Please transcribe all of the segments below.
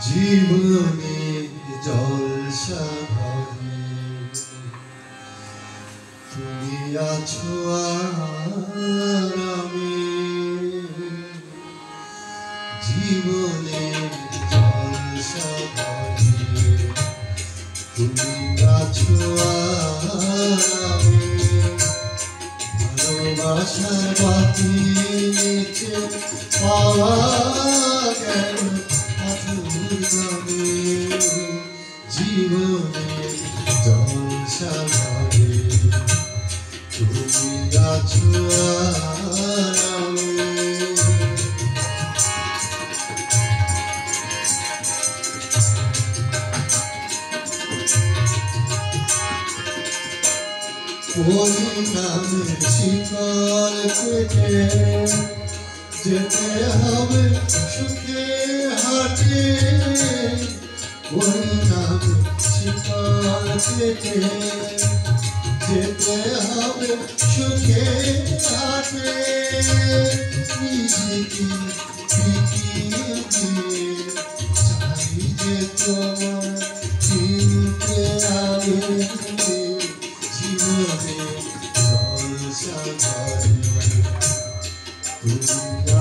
জীবনে জলসা ভরে তুমি আছো আর আমি জীবনে জলসা ভরে তুমি আছো আর আমি ভালোবাসার বাতি নিচে পাওয়া গেল জীবনে জলসা ভরে তুমি আছো আর আমি ওই নামের শিকল কেটে যেতে হবে সুখে হাটে ওই নামের শিকল কেটে যেতে হবে সুখে হাটে নিজেকে বিকিয়ে দিয়ে চাই যে তোমার চিনতে আমি জীবনে জলসা ভরে তুমি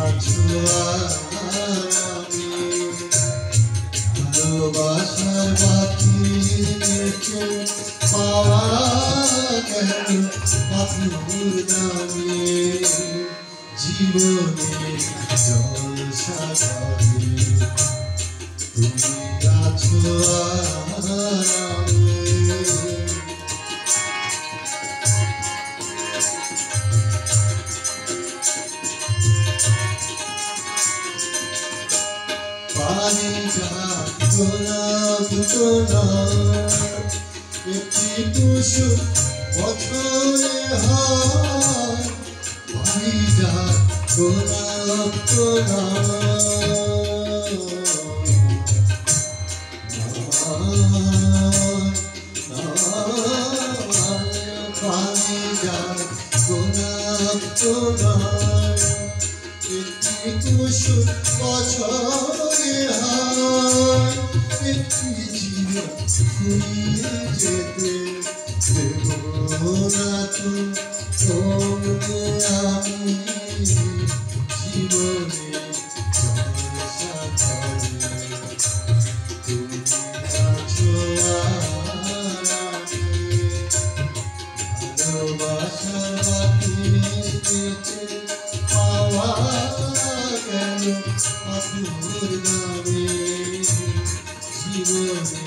আছো আর আমি ভালোবাসার বাতি নিচে পাওয়া গেল পাথর দামে জীবনে জলসা ভরে তুমি আছো আর আমি পানিটা গোলাপ তোলা একটি কুসুম বছরে হয় পানিটা গোলাপ তোলা পানিটা গোলাপ তোলা একটি কুসুম বছরে হয় একটি জীবন ফুরিয়ে যেতে দেব না তো তোমাকে আমি জীবনে জলসা ভরে তুমি আছো আর আমি ভালোবাসার বাতি নিচে পাওয়া গেল পাথর দামে জীবনে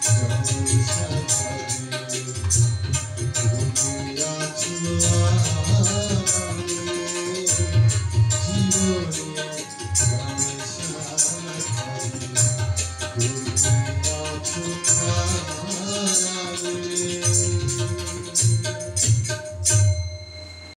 জলসা ভরে তুমি আছো আর আমি জীবনে জলসা ভরে তুমি আছো আর আমি